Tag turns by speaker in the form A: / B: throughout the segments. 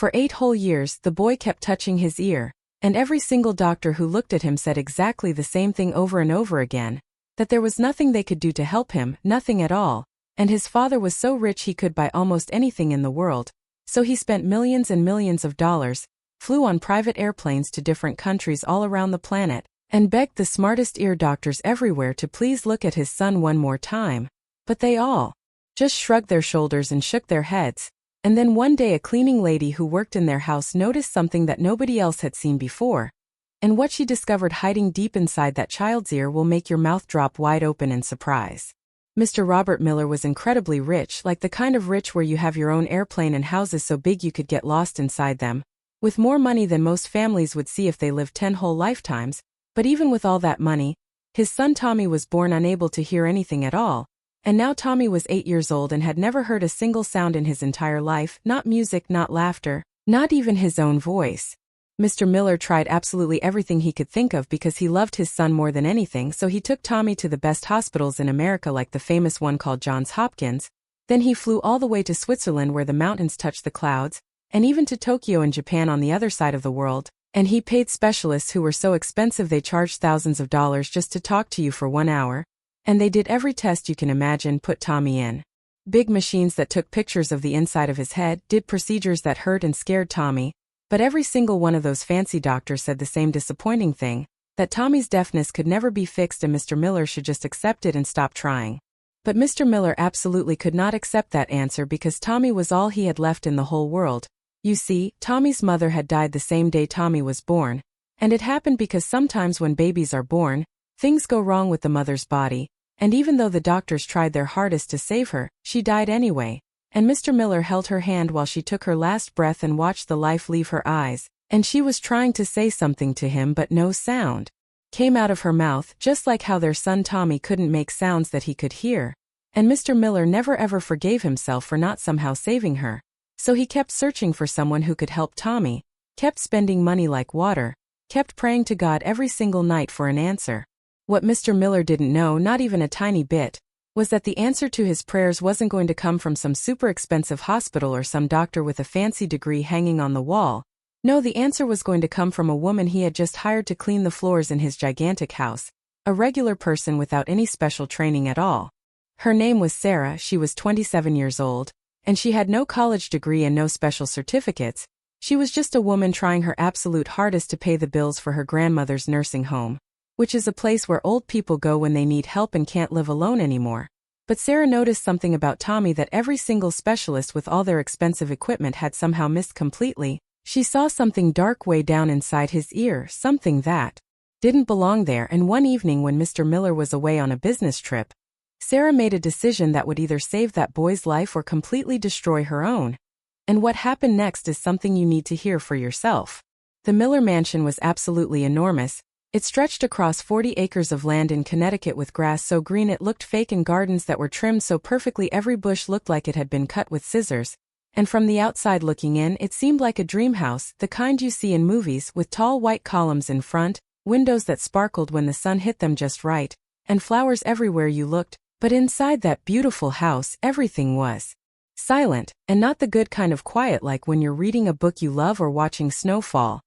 A: For 8 whole years, the boy kept touching his ear, and every single doctor who looked at him said exactly the same thing over and over again, that there was nothing they could do to help him, nothing at all, and his father was so rich he could buy almost anything in the world, so he spent millions and millions of dollars, flew on private airplanes to different countries all around the planet, and begged the smartest ear doctors everywhere to please look at his son one more time. But they all just shrugged their shoulders and shook their heads. And then one day a cleaning lady who worked in their house noticed something that nobody else had seen before. And what she discovered hiding deep inside that child's ear will make your mouth drop wide open in surprise. Mr. Robert Miller was incredibly rich, like the kind of rich where you have your own airplane and houses so big you could get lost inside them, with more money than most families would see if they lived 10 whole lifetimes. But even with all that money, his son Tommy was born unable to hear anything at all. And now Tommy was 8 years old and had never heard a single sound in his entire life, not music, not laughter, not even his own voice. Mr. Miller tried absolutely everything he could think of because he loved his son more than anything, so he took Tommy to the best hospitals in America, like the famous one called Johns Hopkins. Then he flew all the way to Switzerland where the mountains touch the clouds, and even to Tokyo in Japan on the other side of the world, and he paid specialists who were so expensive they charged thousands of dollars just to talk to you for 1 hour. And they did every test you can imagine, put Tommy in big machines that took pictures of the inside of his head, did procedures that hurt and scared Tommy, but every single one of those fancy doctors said the same disappointing thing, that Tommy's deafness could never be fixed and Mr. Miller should just accept it and stop trying. But Mr. Miller absolutely could not accept that answer because Tommy was all he had left in the whole world. You see, Tommy's mother had died the same day Tommy was born, and it happened because sometimes when babies are born, things go wrong with the mother's body, and even though the doctors tried their hardest to save her, she died anyway, and Mr. Miller held her hand while she took her last breath and watched the life leave her eyes, and she was trying to say something to him but no sound came out of her mouth, just like how their son Tommy couldn't make sounds that he could hear. And Mr. Miller never ever forgave himself for not somehow saving her, so he kept searching for someone who could help Tommy, kept spending money like water, kept praying to God every single night for an answer. What Mr. Miller didn't know, not even a tiny bit, was that the answer to his prayers wasn't going to come from some super expensive hospital or some doctor with a fancy degree hanging on the wall. No, the answer was going to come from a woman he had just hired to clean the floors in his gigantic house, a regular person without any special training at all. Her name was Sarah, she was 27 years old, and she had no college degree and no special certificates. She was just a woman trying her absolute hardest to pay the bills for her grandmother's nursing home, which is a place where old people go when they need help and can't live alone anymore. But Sarah noticed something about Tommy that every single specialist with all their expensive equipment had somehow missed completely. She saw something dark way down inside his ear, something that didn't belong there, and one evening when Mr. Miller was away on a business trip, Sarah made a decision that would either save that boy's life or completely destroy her own. And what happened next is something you need to hear for yourself. The Miller mansion was absolutely enormous. It stretched across 40 acres of land in Connecticut with grass so green it looked fake and gardens that were trimmed so perfectly every bush looked like it had been cut with scissors. And from the outside looking in, it seemed like a dream house, the kind you see in movies, with tall white columns in front, windows that sparkled when the sun hit them just right, and flowers everywhere you looked. But inside that beautiful house, everything was silent, and not the good kind of quiet like when you're reading a book you love or watching snow fall.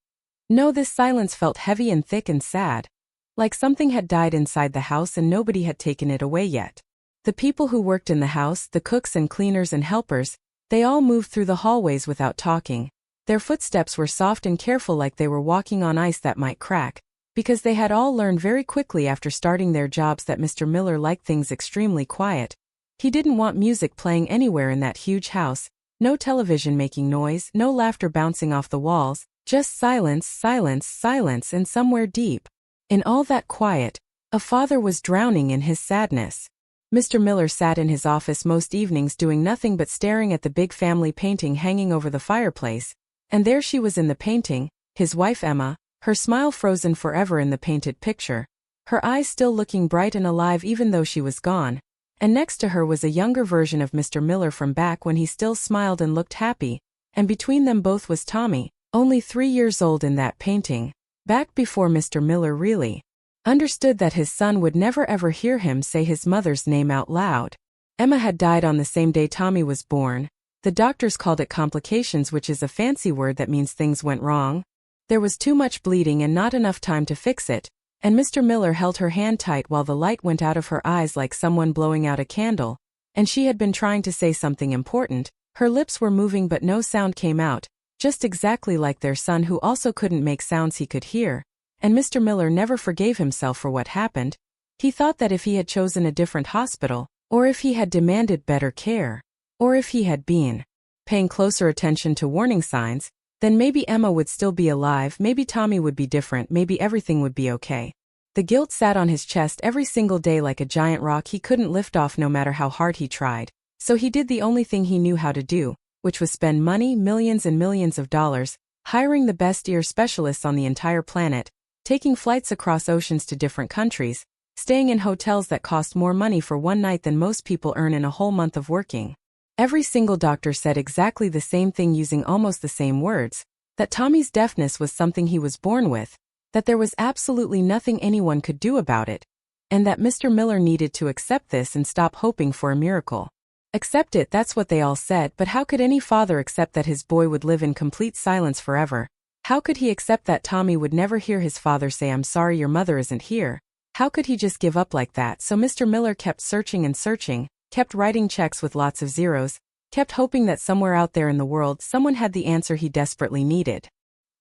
A: No, this silence felt heavy and thick and sad, like something had died inside the house and nobody had taken it away yet. The people who worked in the house, the cooks and cleaners and helpers, they all moved through the hallways without talking. Their footsteps were soft and careful, like they were walking on ice that might crack, because they had all learned very quickly after starting their jobs that Mr. Miller liked things extremely quiet. He didn't want music playing anywhere in that huge house, no television making noise, no laughter bouncing off the walls, just silence, silence, silence, and somewhere deep in all that quiet, a father was drowning in his sadness. Mr. Miller sat in his office most evenings doing nothing but staring at the big family painting hanging over the fireplace, and there she was in the painting, his wife Emma, her smile frozen forever in the painted picture, her eyes still looking bright and alive even though she was gone, and next to her was a younger version of Mr. Miller from back when he still smiled and looked happy, and between them both was Tommy, only 3 years old in that painting, back before Mr. Miller really understood that his son would never ever hear him say his mother's name out loud. Emma had died on the same day Tommy was born, The doctors called it complications, which is a fancy word that means things went wrong. There was too much bleeding and not enough time to fix it, and Mr. Miller held her hand tight while the light went out of her eyes like someone blowing out a candle, and she had been trying to say something important. Her lips were moving but no sound came out, just exactly like their son, who also couldn't make sounds he could hear. And Mr. Miller never forgave himself for what happened. He thought that if he had chosen a different hospital, or if he had demanded better care, or if he had been paying closer attention to warning signs, then maybe Emma would still be alive, maybe Tommy would be different, maybe everything would be okay. The guilt sat on his chest every single day like a giant rock he couldn't lift off no matter how hard he tried. So he did the only thing he knew how to do, which was spend money, millions and millions of dollars, hiring the best ear specialists on the entire planet, taking flights across oceans to different countries, staying in hotels that cost more money for one night than most people earn in a whole month of working. Every single doctor said exactly the same thing using almost the same words, that Tommy's deafness was something he was born with, that there was absolutely nothing anyone could do about it, and that Mr. Miller needed to accept this and stop hoping for a miracle. Accept it, that's what they all said, but how could any father accept that his boy would live in complete silence forever? How could he accept that Tommy would never hear his father say, "I'm sorry, your mother isn't here"? How could he just give up like that? So Mr. Miller kept searching and searching, kept writing checks with lots of zeros, kept hoping that somewhere out there in the world someone had the answer he desperately needed.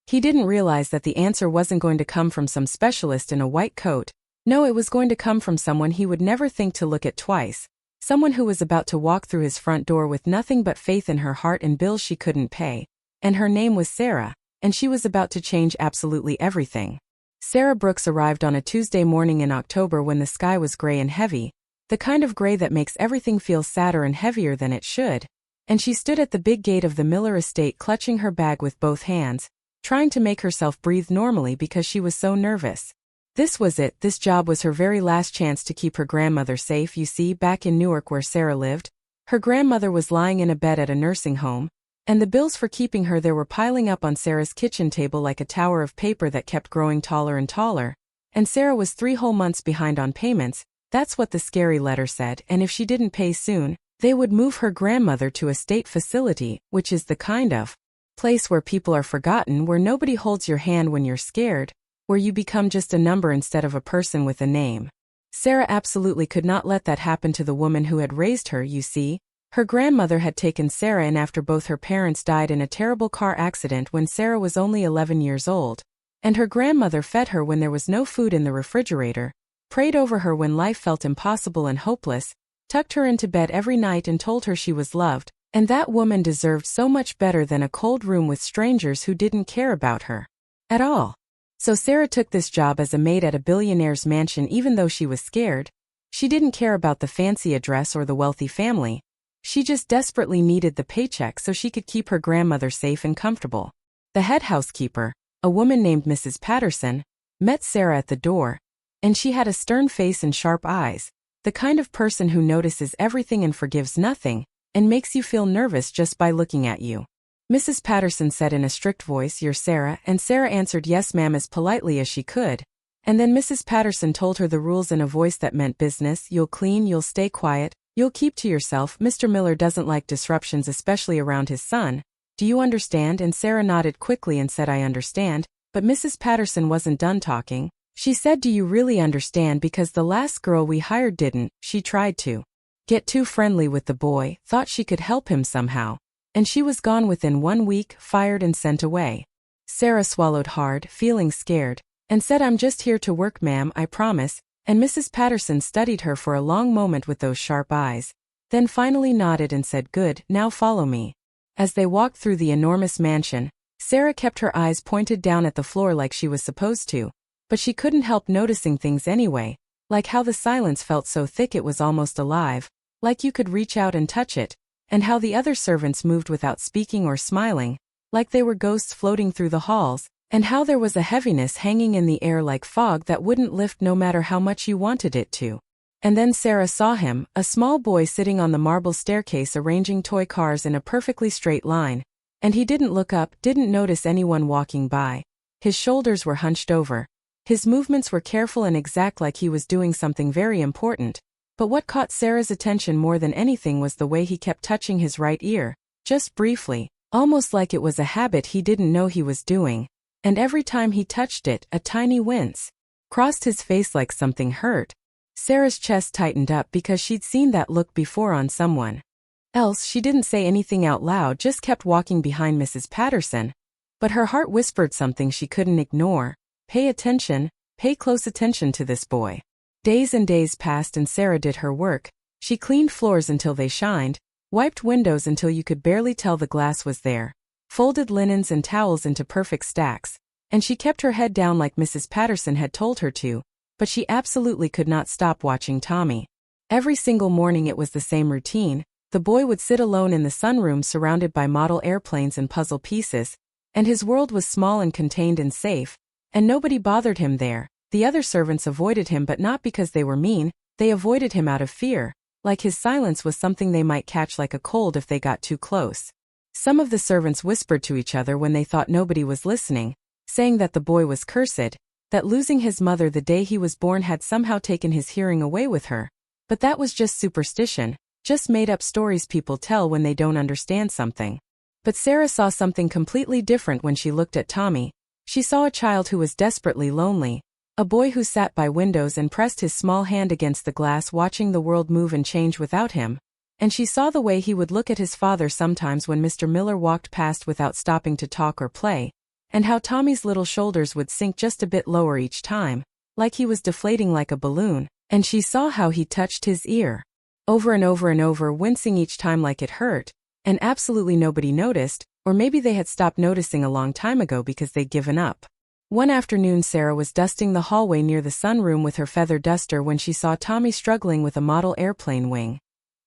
A: He didn't realize that the answer wasn't going to come from some specialist in a white coat. No, it was going to come from someone he would never think to look at twice. Someone who was about to walk through his front door with nothing but faith in her heart and bills she couldn't pay. And her name was Sarah, and she was about to change absolutely everything. Sarah Brooks arrived on a Tuesday morning in October when the sky was gray and heavy, the kind of gray that makes everything feel sadder and heavier than it should. And she stood at the big gate of the Miller estate clutching her bag with both hands, trying to make herself breathe normally because she was so nervous. This was it, this job was her very last chance to keep her grandmother safe. You see, back in Newark where Sarah lived, her grandmother was lying in a bed at a nursing home, and the bills for keeping her there were piling up on Sarah's kitchen table like a tower of paper that kept growing taller and taller, and Sarah was 3 whole months behind on payments. That's what the scary letter said, and if she didn't pay soon, they would move her grandmother to a state facility, which is the kind of place where people are forgotten, where nobody holds your hand when you're scared, where you become just a number instead of a person with a name. Sarah absolutely could not let that happen to the woman who had raised her. You see, her grandmother had taken Sarah in after both her parents died in a terrible car accident when Sarah was only 11 years old, and her grandmother fed her when there was no food in the refrigerator, prayed over her when life felt impossible and hopeless, tucked her into bed every night and told her she was loved, and that woman deserved so much better than a cold room with strangers who didn't care about her at all. So Sarah took this job as a maid at a billionaire's mansion even though she was scared. She didn't care about the fancy address or the wealthy family. She just desperately needed the paycheck so she could keep her grandmother safe and comfortable. The head housekeeper, a woman named Mrs. Patterson, met Sarah at the door, and she had a stern face and sharp eyes, the kind of person who notices everything and forgives nothing, and makes you feel nervous just by looking at you. Mrs. Patterson said in a strict voice, "You're Sarah," and Sarah answered yes ma'am as politely as she could. And then Mrs. Patterson told her the rules in a voice that meant business. "You'll clean, you'll stay quiet, you'll keep to yourself. Mr. Miller doesn't like disruptions, especially around his son. Do you understand?" And Sarah nodded quickly and said, "I understand." But Mrs. Patterson wasn't done talking. She said, "Do you really understand? Because the last girl we hired didn't." She tried to get too friendly with the boy, thought she could help him somehow, and she was gone within 1 week, fired and sent away. Sarah swallowed hard, feeling scared, and said, "I'm just here to work ma'am, I promise." And Mrs. Patterson studied her for a long moment with those sharp eyes, then finally nodded and said, "Good, now follow me." As they walked through the enormous mansion, Sarah kept her eyes pointed down at the floor like she was supposed to, but she couldn't help noticing things anyway, like how the silence felt so thick it was almost alive, like you could reach out and touch it, and how the other servants moved without speaking or smiling, like they were ghosts floating through the halls, and how there was a heaviness hanging in the air like fog that wouldn't lift no matter how much you wanted it to. And then Sarah saw him, a small boy sitting on the marble staircase arranging toy cars in a perfectly straight line, and he didn't look up, didn't notice anyone walking by. His shoulders were hunched over. His movements were careful and exact like he was doing something very important. But what caught Sarah's attention more than anything was the way he kept touching his right ear, just briefly, almost like it was a habit he didn't know he was doing, and every time he touched it, a tiny wince crossed his face like something hurt. Sarah's chest tightened up because she'd seen that look before on someone else. She didn't say anything out loud, just kept walking behind Mrs. Patterson, but her heart whispered something she couldn't ignore. Pay attention, pay close attention to this boy. Days and days passed and Sarah did her work. She cleaned floors until they shined, wiped windows until you could barely tell the glass was there, folded linens and towels into perfect stacks, and she kept her head down like Mrs. Patterson had told her to, but she absolutely could not stop watching Tommy. Every single morning it was the same routine. The boy would sit alone in the sunroom surrounded by model airplanes and puzzle pieces, and his world was small and contained and safe, and nobody bothered him there. The other servants avoided him, but not because they were mean, they avoided him out of fear, like his silence was something they might catch like a cold if they got too close. Some of the servants whispered to each other when they thought nobody was listening, saying that the boy was cursed, that losing his mother the day he was born had somehow taken his hearing away with her. But that was just superstition, just made-up stories people tell when they don't understand something. But Sarah saw something completely different when she looked at Tommy. She saw a child who was desperately lonely, a boy who sat by windows and pressed his small hand against the glass watching the world move and change without him. And she saw the way he would look at his father sometimes when Mr. Miller walked past without stopping to talk or play, and how Tommy's little shoulders would sink just a bit lower each time, like he was deflating like a balloon, and she saw how he touched his ear, over and over and over, wincing each time like it hurt, and absolutely nobody noticed, or maybe they had stopped noticing a long time ago because they'd given up. One afternoon Sarah was dusting the hallway near the sunroom with her feather duster when she saw Tommy struggling with a model airplane wing.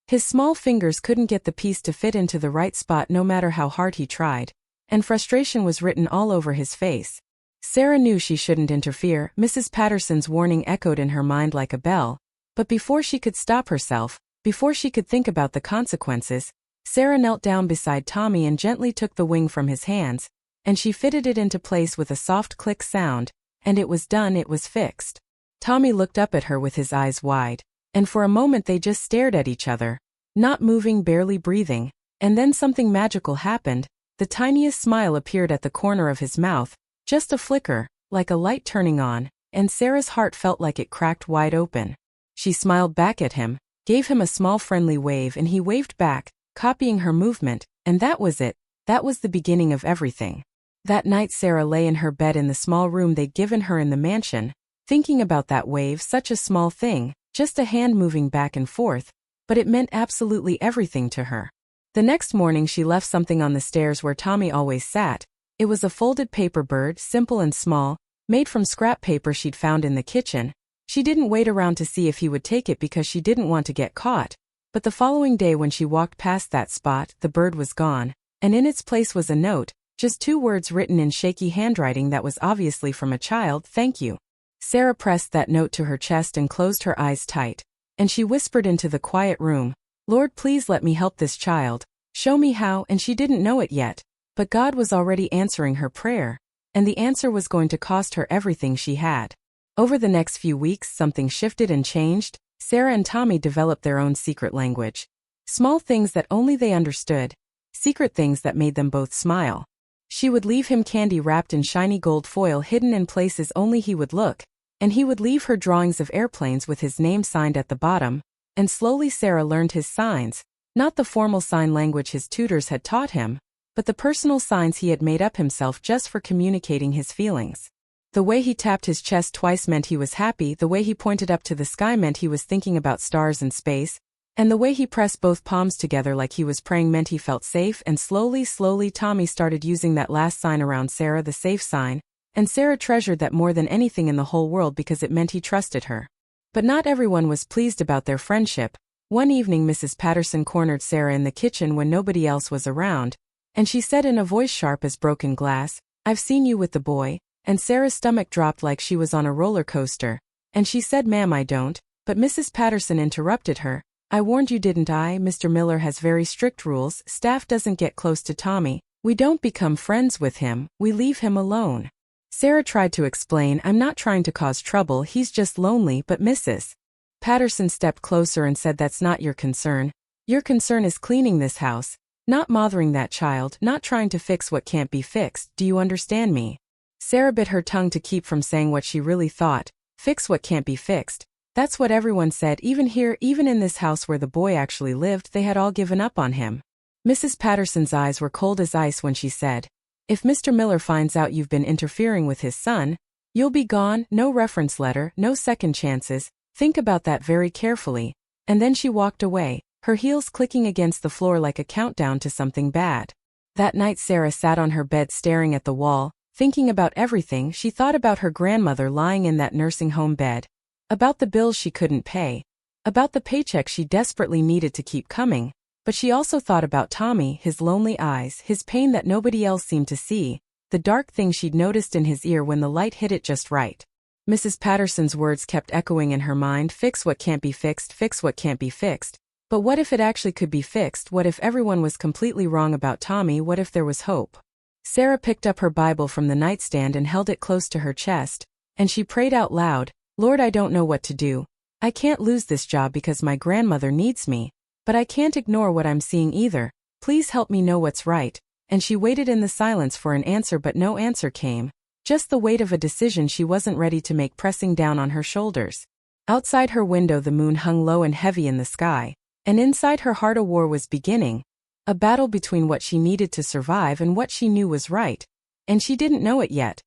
A: His small fingers couldn't get the piece to fit into the right spot no matter how hard he tried, and frustration was written all over his face. Sarah knew she shouldn't interfere. Mrs. Patterson's warning echoed in her mind like a bell, but before she could stop herself, before she could think about the consequences, Sarah knelt down beside Tommy and gently took the wing from his hands, and she fitted it into place with a soft click sound, and it was done, it was fixed. Tommy looked up at her with his eyes wide, and for a moment they just stared at each other, not moving, barely breathing, and then something magical happened. The tiniest smile appeared at the corner of his mouth, just a flicker, like a light turning on, and Sarah's heart felt like it cracked wide open. She smiled back at him, gave him a small friendly wave, and he waved back, copying her movement, and that was it. That was the beginning of everything. That night Sarah lay in her bed in the small room they'd given her in the mansion, thinking about that wave, such a small thing, just a hand moving back and forth, but it meant absolutely everything to her. The next morning she left something on the stairs where Tommy always sat. It was a folded paper bird, simple and small, made from scrap paper she'd found in the kitchen. She didn't wait around to see if he would take it because she didn't want to get caught, but the following day when she walked past that spot, the bird was gone, and in its place was a note, just 2 words written in shaky handwriting that was obviously from a child: "Thank you." Sarah pressed that note to her chest and closed her eyes tight, and she whispered into the quiet room, "Lord, please let me help this child. Show me how." And she didn't know it yet, but God was already answering her prayer, and the answer was going to cost her everything she had. Over the next few weeks something shifted and changed. Sarah and Tommy developed their own secret language. Small things that only they understood, secret things that made them both smile. She would leave him candy wrapped in shiny gold foil hidden in places only he would look, and he would leave her drawings of airplanes with his name signed at the bottom, and slowly Sarah learned his signs, not the formal sign language his tutors had taught him, but the personal signs he had made up himself just for communicating his feelings. The way he tapped his chest twice meant he was happy, the way he pointed up to the sky meant he was thinking about stars and space, and the way he pressed both palms together like he was praying meant he felt safe. And slowly Tommy started using that last sign around Sarah, the safe sign, and Sarah treasured that more than anything in the whole world because it meant he trusted her. But not everyone was pleased about their friendship. One evening Mrs. Patterson cornered Sarah in the kitchen when nobody else was around, and she said in a voice sharp as broken glass, "I've seen you with the boy," and Sarah's stomach dropped like she was on a roller coaster, and she said, "Ma'am, I don't," but Mrs. Patterson interrupted her, "I warned you, didn't I? Mr. Miller has very strict rules. Staff doesn't get close to Tommy. We don't become friends with him, we leave him alone." Sarah tried to explain, "I'm not trying to cause trouble, he's just lonely," but Mrs. Patterson stepped closer and said, "That's not your concern. Your concern is cleaning this house. Not mothering that child, not trying to fix what can't be fixed, do you understand me? Sarah bit her tongue to keep from saying what she really thought. Fix what can't be fixed. That's what everyone said, even here, even in this house where the boy actually lived, they had all given up on him. Mrs. Patterson's eyes were cold as ice when she said, "If Mr. Miller finds out you've been interfering with his son, you'll be gone, no reference letter, no second chances, think about that very carefully." And then she walked away, her heels clicking against the floor like a countdown to something bad. That night Sarah sat on her bed staring at the wall, thinking about everything. She thought about her grandmother lying in that nursing home bed, about the bills she couldn't pay, about the paycheck she desperately needed to keep coming, but she also thought about Tommy, his lonely eyes, his pain that nobody else seemed to see, the dark thing she'd noticed in his ear when the light hit it just right. Mrs. Patterson's words kept echoing in her mind, fix what can't be fixed, fix what can't be fixed. But what if it actually could be fixed? What if everyone was completely wrong about Tommy? What if there was hope? Sarah picked up her Bible from the nightstand and held it close to her chest, and she prayed out loud, "Lord, I don't know what to do. I can't lose this job because my grandmother needs me, but I can't ignore what I'm seeing either. Please help me know what's right." And she waited in the silence for an answer, but no answer came. Just the weight of a decision she wasn't ready to make pressing down on her shoulders. Outside her window the moon hung low and heavy in the sky, and inside her heart a war was beginning. A battle between what she needed to survive and what she knew was right. And she didn't know it yet.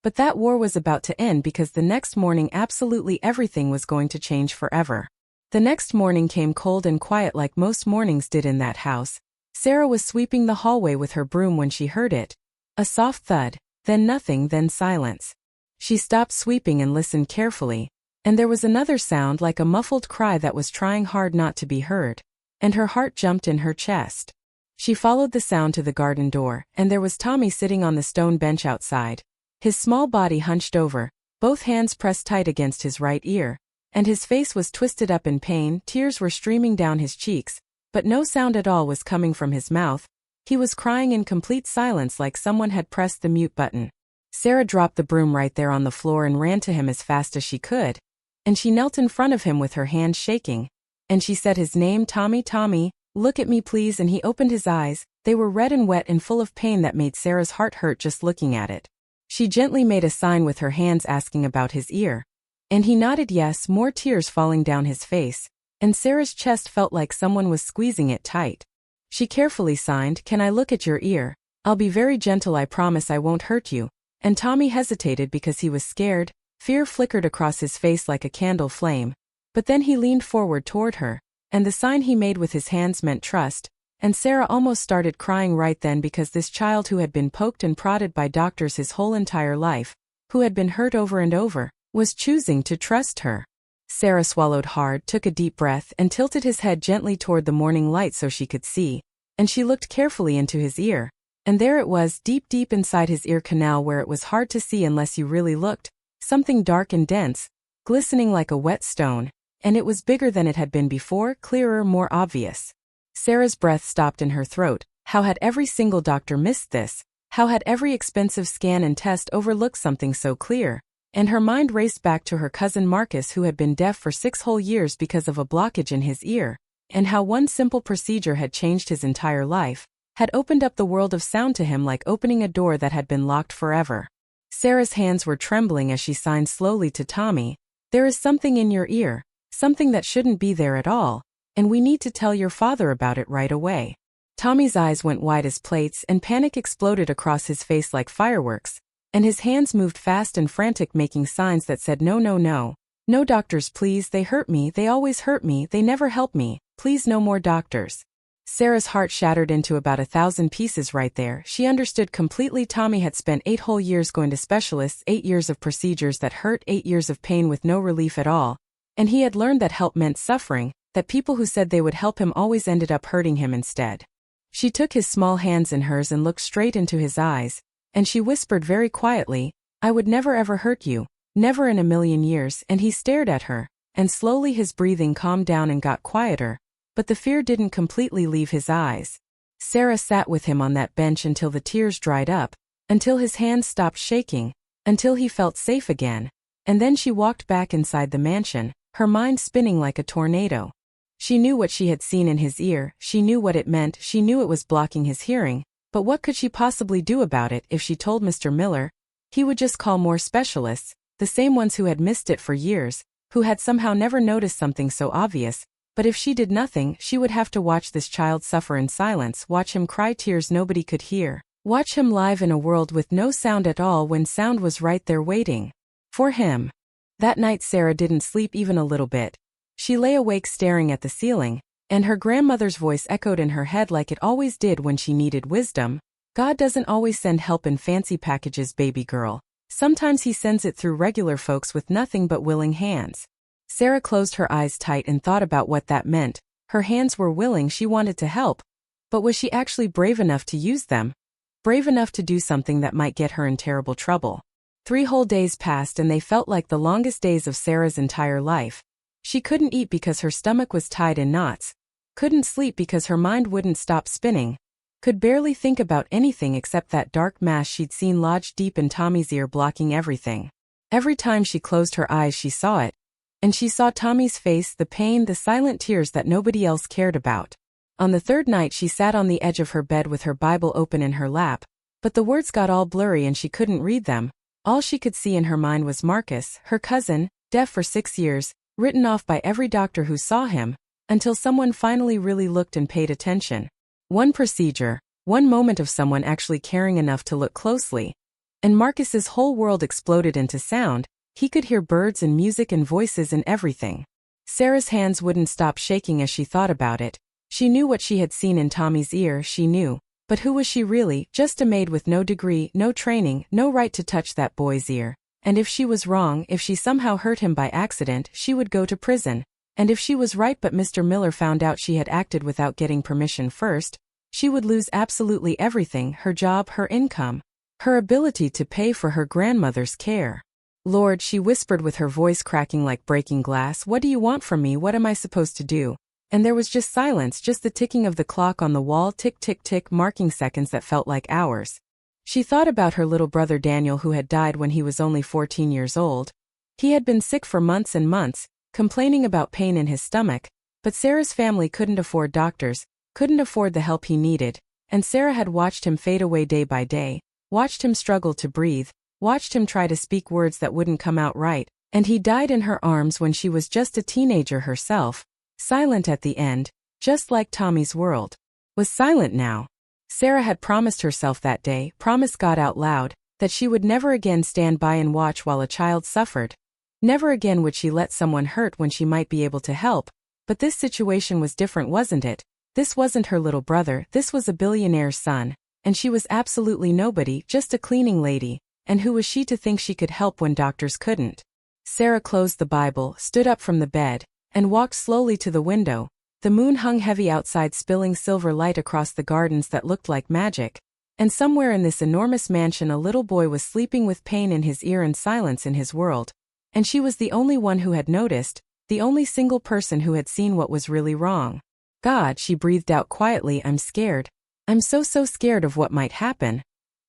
A: But that war was about to end because the next morning absolutely everything was going to change forever. The next morning came cold and quiet like most mornings did in that house. Sarah was sweeping the hallway with her broom when she heard it. A soft thud, then nothing, then silence. She stopped sweeping and listened carefully, and there was another sound like a muffled cry that was trying hard not to be heard, and her heart jumped in her chest. She followed the sound to the garden door, and there was Tommy sitting on the stone bench outside, his small body hunched over, both hands pressed tight against his right ear, and his face was twisted up in pain. Tears were streaming down his cheeks, but no sound at all was coming from his mouth. He was crying in complete silence like someone had pressed the mute button. Sarah dropped the broom right there on the floor and ran to him as fast as she could. And she knelt in front of him with her hands shaking. And she said his name, "Tommy, Tommy, look at me please." And he opened his eyes. They were red and wet and full of pain that made Sarah's heart hurt just looking at it. She gently made a sign with her hands asking about his ear. And he nodded yes, more tears falling down his face. And Sarah's chest felt like someone was squeezing it tight. She carefully signed, "Can I look at your ear? I'll be very gentle, I promise I won't hurt you." And Tommy hesitated because he was scared. Fear flickered across his face like a candle flame. But then he leaned forward toward her, and the sign he made with his hands meant trust, and Sarah almost started crying right then because this child who had been poked and prodded by doctors his whole entire life, who had been hurt over and over, was choosing to trust her. Sarah swallowed hard, took a deep breath, and tilted his head gently toward the morning light so she could see, and she looked carefully into his ear. And there it was, deep deep inside his ear canal where it was hard to see unless you really looked, something dark and dense, glistening like a wet stone, and it was bigger than it had been before, clearer, more obvious. Sarah's breath stopped in her throat. How had every single doctor missed this? How had every expensive scan and test overlooked something so clear? And her mind raced back to her cousin Marcus, who had been deaf for 6 whole years because of a blockage in his ear, and how one simple procedure had changed his entire life, had opened up the world of sound to him like opening a door that had been locked forever. Sarah's hands were trembling as she signed slowly to Tommy, "There is something in your ear, something that shouldn't be there at all, and we need to tell your father about it right away." Tommy's eyes went wide as plates and panic exploded across his face like fireworks, and his hands moved fast and frantic, making signs that said, "No, no, no. No doctors please, they hurt me, they always hurt me, they never help me, please no more doctors." Sarah's heart shattered into about 1,000 pieces right there. She understood completely. Tommy had spent 8 whole years going to specialists, 8 years of procedures that hurt, 8 years of pain with no relief at all. And he had learned that help meant suffering, that people who said they would help him always ended up hurting him instead. She took his small hands in hers and looked straight into his eyes, and she whispered very quietly, "I would never ever hurt you, never in a million years." And he stared at her, and slowly his breathing calmed down and got quieter, but the fear didn't completely leave his eyes. Sarah sat with him on that bench until the tears dried up, until his hands stopped shaking, until he felt safe again, and then she walked back inside the mansion, her mind spinning like a tornado. She knew what she had seen in his ear, she knew what it meant, she knew it was blocking his hearing, but what could she possibly do about it? If she told Mr. Miller, he would just call more specialists, the same ones who had missed it for years, who had somehow never noticed something so obvious. But if she did nothing, she would have to watch this child suffer in silence, watch him cry tears nobody could hear, watch him live in a world with no sound at all when sound was right there waiting for him. That night Sarah didn't sleep even a little bit. She lay awake staring at the ceiling, and her grandmother's voice echoed in her head like it always did when she needed wisdom. God doesn't always send help in fancy packages, baby girl. Sometimes he sends it through regular folks with nothing but willing hands. Sarah closed her eyes tight and thought about what that meant. Her hands were willing, she wanted to help. But was she actually brave enough to use them? Brave enough to do something that might get her in terrible trouble? 3 whole days passed and they felt like the longest days of Sarah's entire life. She couldn't eat because her stomach was tied in knots. Couldn't sleep because her mind wouldn't stop spinning. Could barely think about anything except that dark mass she'd seen lodged deep in Tommy's ear, blocking everything. Every time she closed her eyes she saw it. And she saw Tommy's face, the pain, the silent tears that nobody else cared about. On the 3rd night she sat on the edge of her bed with her Bible open in her lap, but the words got all blurry and she couldn't read them. All she could see in her mind was Marcus, her cousin, deaf for 6 years, written off by every doctor who saw him, until someone finally really looked and paid attention. One procedure, one moment of someone actually caring enough to look closely, and Marcus's whole world exploded into sound. He could hear birds and music and voices and everything. Sarah's hands wouldn't stop shaking as she thought about it. She knew what she had seen in Tommy's ear, she knew. But who was she really? Just a maid with no degree, no training, no right to touch that boy's ear. And if she was wrong, if she somehow hurt him by accident, she would go to prison. And if she was right but Mr. Miller found out she had acted without getting permission first, she would lose absolutely everything, her job, her income, her ability to pay for her grandmother's care. Lord, she whispered with her voice cracking like breaking glass, what do you want from me? What am I supposed to do? And there was just silence, just the ticking of the clock on the wall, tick tick tick, marking seconds that felt like hours. She thought about her little brother Daniel, who had died when he was only 14 years old. He had been sick for months and months, complaining about pain in his stomach, but Sarah's family couldn't afford doctors, couldn't afford the help he needed, and Sarah had watched him fade away day by day, watched him struggle to breathe, watched him try to speak words that wouldn't come out right, and he died in her arms when she was just a teenager herself, silent at the end, just like Tommy's world was silent now. Sarah had promised herself that day, promised God out loud, that she would never again stand by and watch while a child suffered. Never again would she let someone hurt when she might be able to help. But this situation was different, wasn't it? This wasn't her little brother, this was a billionaire's son, and she was absolutely nobody, just a cleaning lady. And who was she to think she could help when doctors couldn't? Sarah closed the Bible, stood up from the bed, and walked slowly to the window. The moon hung heavy outside, spilling silver light across the gardens that looked like magic. And somewhere in this enormous mansion a little boy was sleeping with pain in his ear and silence in his world. And she was the only one who had noticed, the only single person who had seen what was really wrong. God, she breathed out quietly, I'm scared. I'm so scared of what might happen.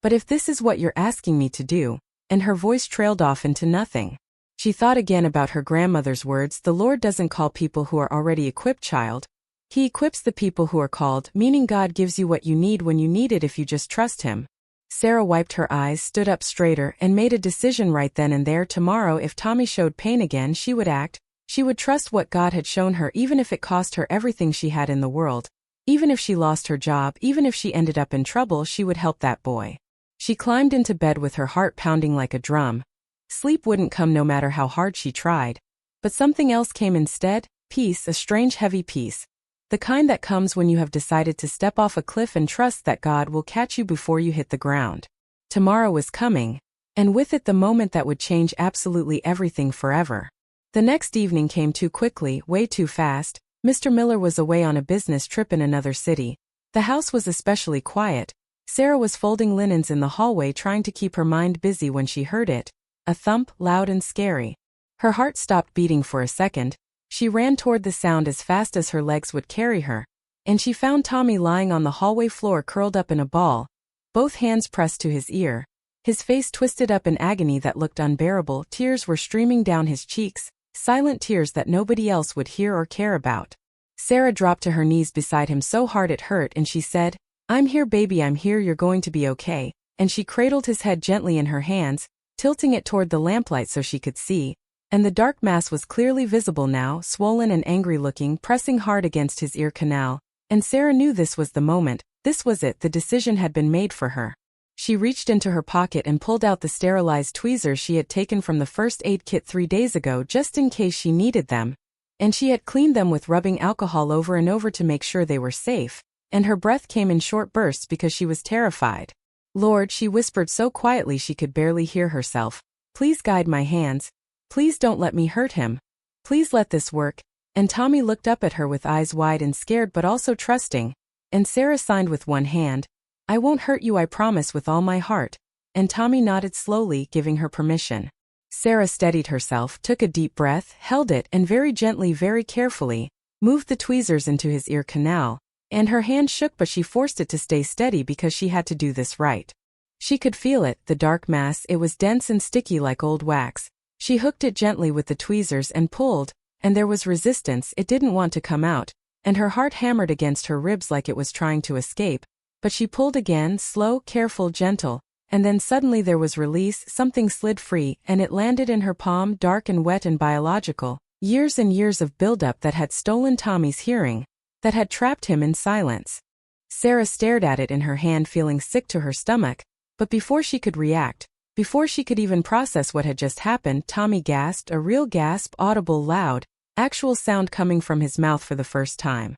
A: But if this is what you're asking me to do, and her voice trailed off into nothing. She thought again about her grandmother's words, the Lord doesn't call people who are already equipped, child. He equips the people who are called, meaning God gives you what you need when you need it if you just trust him. Sarah wiped her eyes, stood up straighter, and made a decision right then and there. Tomorrow, if Tommy showed pain again, she would act. She would trust what God had shown her, even if it cost her everything she had in the world. Even if she lost her job, even if she ended up in trouble, she would help that boy. She climbed into bed with her heart pounding like a drum. Sleep wouldn't come no matter how hard she tried. But something else came instead, peace, a strange heavy peace. The kind that comes when you have decided to step off a cliff and trust that God will catch you before you hit the ground. Tomorrow was coming, and with it the moment that would change absolutely everything forever. The next evening came too quickly, way too fast. Mr. Miller was away on a business trip in another city. The house was especially quiet. Sarah was folding linens in the hallway trying to keep her mind busy when she heard it. A thump, loud and scary. Her heart stopped beating for a second. She ran toward the sound as fast as her legs would carry her. And she found Tommy lying on the hallway floor curled up in a ball, both hands pressed to his ear. His face twisted up in agony that looked unbearable, tears were streaming down his cheeks, silent tears that nobody else would hear or care about. Sarah dropped to her knees beside him so hard it hurt and she said, "I'm here baby, I'm here, you're going to be okay," and she cradled his head gently in her hands, tilting it toward the lamplight so she could see, and the dark mass was clearly visible now, swollen and angry looking, pressing hard against his ear canal, and Sarah knew this was the moment, this was it, the decision had been made for her. She reached into her pocket and pulled out the sterilized tweezers she had taken from the first aid kit 3 days ago just in case she needed them, and she had cleaned them with rubbing alcohol over and over to make sure they were safe, and her breath came in short bursts because she was terrified. "Lord," she whispered so quietly she could barely hear herself, "please guide my hands. Please don't let me hurt him. Please let this work." And Tommy looked up at her with eyes wide and scared but also trusting, and Sarah signed with one hand, "I won't hurt you, I promise, with all my heart," and Tommy nodded slowly, giving her permission. Sarah steadied herself, took a deep breath, held it, and very gently, very carefully, moved the tweezers into his ear canal, and her hand shook but she forced it to stay steady because she had to do this right. She could feel it, the dark mass, it was dense and sticky like old wax. She hooked it gently with the tweezers and pulled, and there was resistance, it didn't want to come out, and her heart hammered against her ribs like it was trying to escape, but she pulled again, slow, careful, gentle, and then suddenly there was release, something slid free, and it landed in her palm, dark and wet and biological, years and years of buildup that had stolen Tommy's hearing, that had trapped him in silence. Sarah stared at it in her hand, feeling sick to her stomach, but before she could react, before she could even process what had just happened, Tommy gasped, a real gasp, audible, loud, actual sound coming from his mouth for the first time.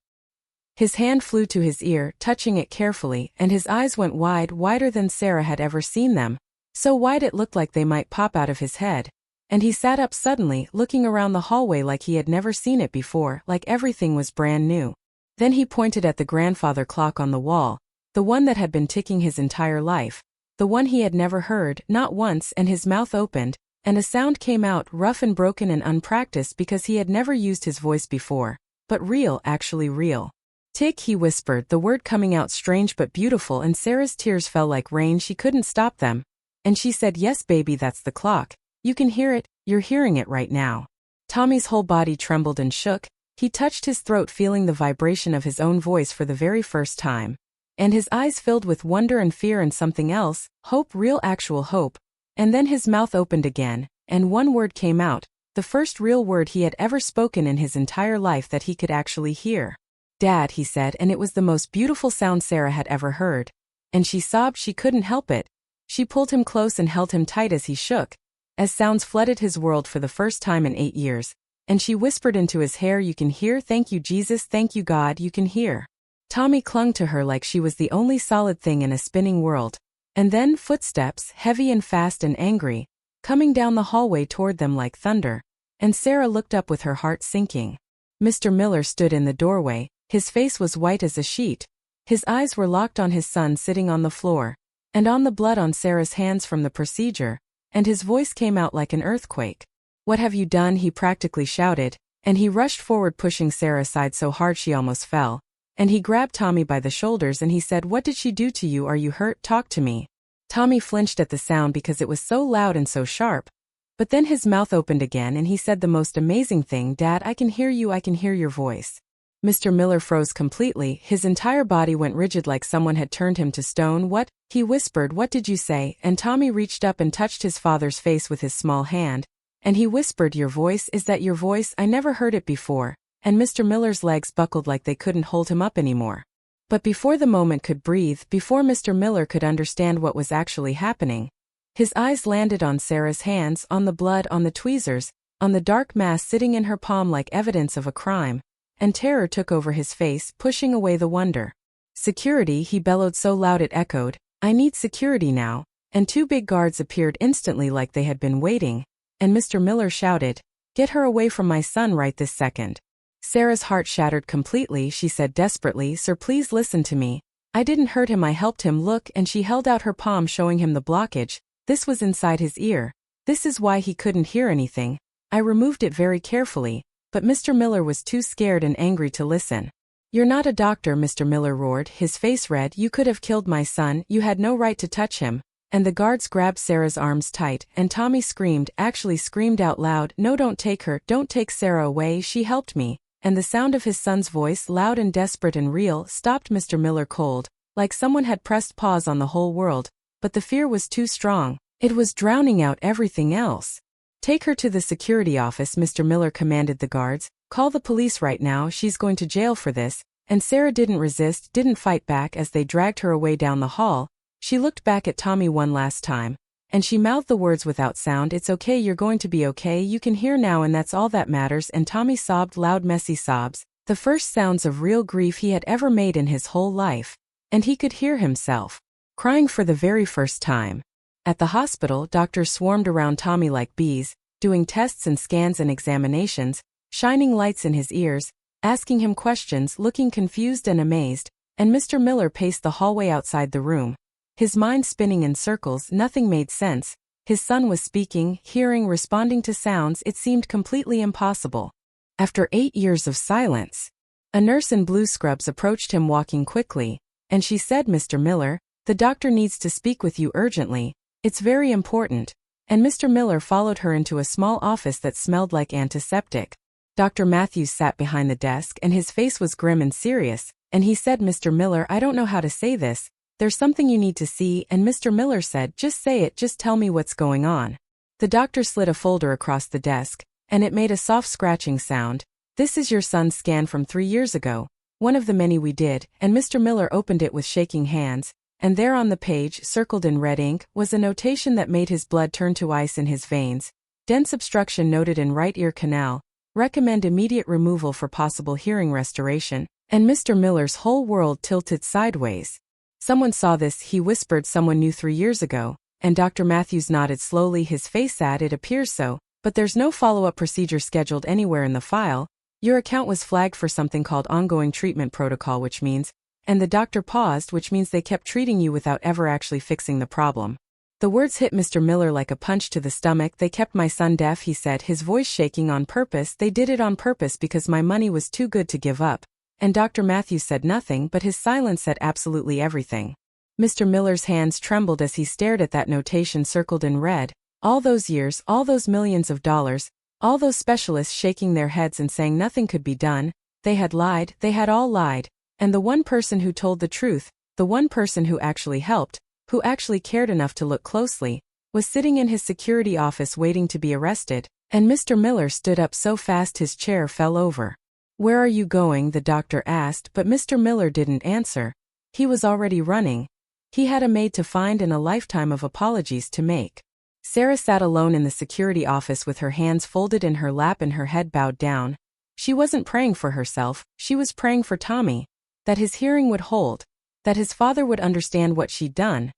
A: His hand flew to his ear, touching it carefully, and his eyes went wide, wider than Sarah had ever seen them, so wide it looked like they might pop out of his head, and he sat up suddenly, looking around the hallway like he had never seen it before, like everything was brand new. Then he pointed at the grandfather clock on the wall, the one that had been ticking his entire life, the one he had never heard, not once, and his mouth opened, and a sound came out, rough and broken and unpracticed because he had never used his voice before, but real, actually real. "Tick," he whispered, the word coming out strange but beautiful, and Sarah's tears fell like rain, she couldn't stop them, and she said, "Yes baby, that's the clock. You can hear it, you're hearing it right now." Tommy's whole body trembled and shook, he touched his throat feeling the vibration of his own voice for the very first time, and his eyes filled with wonder and fear and something else, hope, real actual hope, and then his mouth opened again, and one word came out, the first real word he had ever spoken in his entire life that he could actually hear. "Dad," he said, and it was the most beautiful sound Sarah had ever heard, and she sobbed, she couldn't help it. She pulled him close and held him tight as he shook, as sounds flooded his world for the first time in 8 years, and she whispered into his hair, "You can hear, thank you Jesus, thank you God, you can hear." Tommy clung to her like she was the only solid thing in a spinning world, and then footsteps, heavy and fast and angry, coming down the hallway toward them like thunder, and Sarah looked up with her heart sinking. Mr. Miller stood in the doorway, his face was white as a sheet, his eyes were locked on his son sitting on the floor, and on the blood on Sarah's hands from the procedure, and his voice came out like an earthquake. "What have you done?" he practically shouted, and he rushed forward pushing Sarah aside so hard she almost fell, and he grabbed Tommy by the shoulders and he said, "What did she do to you? Are you hurt? Talk to me." Tommy flinched at the sound because it was so loud and so sharp, but then his mouth opened again and he said the most amazing thing, "Dad, I can hear you, I can hear your voice." Mr. Miller froze completely, his entire body went rigid like someone had turned him to stone. "What?" he whispered, "what did you say?" And Tommy reached up and touched his father's face with his small hand, and he whispered, "Your voice, is that your voice? I never heard it before," and Mr. Miller's legs buckled like they couldn't hold him up anymore. But before the moment could breathe, before Mr. Miller could understand what was actually happening, his eyes landed on Sarah's hands, on the blood, on the tweezers, on the dark mass sitting in her palm like evidence of a crime, and terror took over his face, pushing away the wonder. "Security," he bellowed so loud it echoed, "I need security now," and 2 big guards appeared instantly like they had been waiting, and Mr. Miller shouted, "Get her away from my son right this second." Sarah's heart shattered completely, she said desperately, "Sir, please listen to me. I didn't hurt him, I helped him, look," and she held out her palm showing him the blockage. This was inside his ear. This is why he couldn't hear anything. I removed it very carefully, but Mr. Miller was too scared and angry to listen. "You're not a doctor," Mr. Miller roared, his face red, "you could have killed my son, you had no right to touch him." And the guards grabbed Sarah's arms tight, and Tommy screamed, actually screamed out loud, "No, don't take her, don't take Sarah away, she helped me." and the sound of his son's voice, loud and desperate and real, stopped Mr. Miller cold, like someone had pressed pause on the whole world, but the fear was too strong. It was drowning out everything else. "Take her to the security office," Mr. Miller commanded the guards. "Call the police right now, she's going to jail for this." And Sarah didn't resist, didn't fight back as they dragged her away down the hall. She looked back at Tommy one last time, and she mouthed the words without sound, "It's okay, you're going to be okay, you can hear now and that's all that matters." And Tommy sobbed loud messy sobs, the first sounds of real grief he had ever made in his whole life. And he could hear himself crying for the very first time. At the hospital, doctors swarmed around Tommy like bees, doing tests and scans and examinations, shining lights in his ears, asking him questions, looking confused and amazed, and Mr. Miller paced the hallway outside the room, his mind spinning in circles. Nothing made sense. His son was speaking, hearing, responding to sounds. It seemed completely impossible. After 8 years of silence, a nurse in blue scrubs approached him walking quickly, and she said, "Mr. Miller, the doctor needs to speak with you urgently. It's very important." And Mr. Miller followed her into a small office that smelled like antiseptic. Dr. Matthews sat behind the desk and his face was grim and serious, and he said, "Mr. Miller, I don't know how to say this. There's something you need to see." And Mr. Miller said, "Just say it, just tell me what's going on." The doctor slid a folder across the desk, and it made a soft scratching sound. "This is your son's scan from 3 years ago, one of the many we did." And Mr. Miller opened it with shaking hands, and there on the page, circled in red ink, was a notation that made his blood turn to ice in his veins. "Dense obstruction noted in right ear canal. Recommend immediate removal for possible hearing restoration." And Mr. Miller's whole world tilted sideways. "Someone saw this," he whispered. "Someone knew 3 years ago." And Dr. Matthews nodded slowly, his face sad. "It appears so, but there's no follow-up procedure scheduled anywhere in the file. Your account was flagged for something called ongoing treatment protocol, which means..." And the doctor paused, "which means they kept treating you without ever actually fixing the problem." The words hit Mr. Miller like a punch to the stomach. "They kept my son deaf," he said, his voice shaking, "on purpose. They did it on purpose because my money was too good to give up." And Dr. Matthews said nothing, but his silence said absolutely everything. Mr. Miller's hands trembled as he stared at that notation circled in red. All those years, all those millions of dollars, all those specialists shaking their heads and saying nothing could be done. They had lied, they had all lied. And the one person who told the truth, the one person who actually helped, who actually cared enough to look closely, was sitting in his security office waiting to be arrested. And Mr. Miller stood up so fast his chair fell over. "Where are you going?" the doctor asked, but Mr. Miller didn't answer. He was already running. He had a maid to find and a lifetime of apologies to make. Sarah sat alone in the security office with her hands folded in her lap and her head bowed down. She wasn't praying for herself, she was praying for Tommy. That his hearing would hold, that his father would understand what she'd done,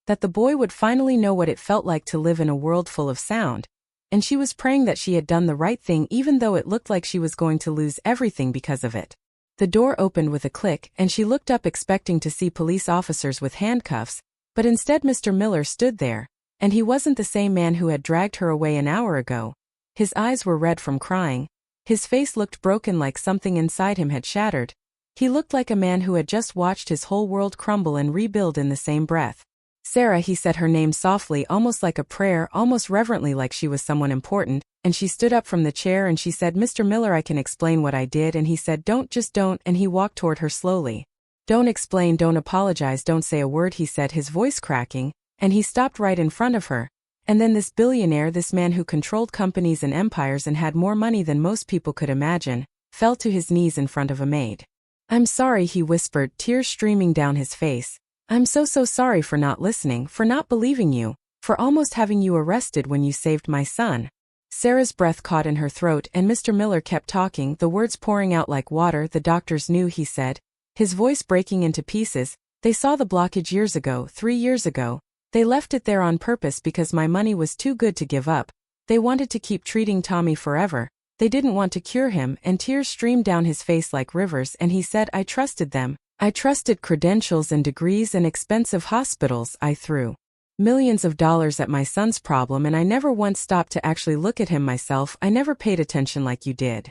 A: that the boy would finally know what it felt like to live in a world full of sound. And she was praying that she had done the right thing even though it looked like she was going to lose everything because of it. The door opened with a click and she looked up expecting to see police officers with handcuffs, but instead Mr. Miller stood there, and he wasn't the same man who had dragged her away an hour ago. His eyes were red from crying. His face looked broken, like something inside him had shattered. He looked like a man who had just watched his whole world crumble and rebuild in the same breath. "Sarah," he said her name softly, almost like a prayer, almost reverently, like she was someone important, and she stood up from the chair and she said, "Mr. Miller, I can explain what I did." And he said, "Don't, just don't," and he walked toward her slowly. "Don't explain, don't apologize, don't say a word," he said, his voice cracking, and he stopped right in front of her. And then this billionaire, this man who controlled companies and empires and had more money than most people could imagine, fell to his knees in front of a maid. "I'm sorry," he whispered, tears streaming down his face. "I'm so sorry for not listening, for not believing you, for almost having you arrested when you saved my son." Sarah's breath caught in her throat and Mr. Miller kept talking, the words pouring out like water. "The doctors knew," he said, his voice breaking into pieces. "They saw the blockage years ago, 3 years ago. They left it there on purpose because my money was too good to give up. They wanted to keep treating Tommy forever. They didn't want to cure him," and tears streamed down his face like rivers, and he said, "I trusted them. I trusted credentials and degrees and expensive hospitals. I threw millions of dollars at my son's problem and I never once stopped to actually look at him myself. I never paid attention like you did."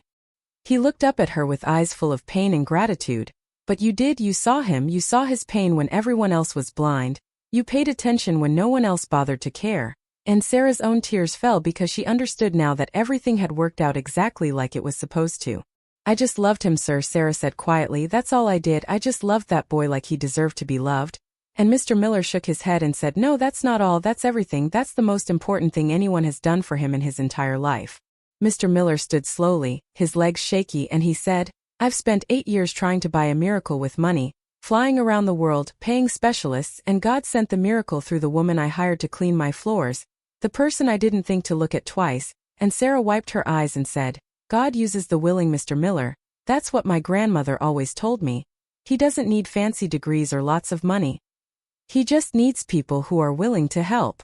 A: He looked up at her with eyes full of pain and gratitude. "But you did, you saw him, you saw his pain when everyone else was blind. You paid attention when no one else bothered to care." And Sarah's own tears fell because she understood now that everything had worked out exactly like it was supposed to. I just loved him, sir, Sarah said quietly. That's all I did. I just loved that boy like he deserved to be loved. And Mr. Miller shook his head and said, no, that's not all, that's everything. That's the most important thing anyone has done for him in his entire life. Mr. Miller stood slowly, his legs shaky, and he said, I've spent 8 years trying to buy a miracle with money, flying around the world, paying specialists, and God sent the miracle through the woman I hired to clean my floors, the person I didn't think to look at twice. And Sarah wiped her eyes and said, God uses the willing, Mr. Miller. That's what my grandmother always told me. He doesn't need fancy degrees or lots of money. He just needs people who are willing to help.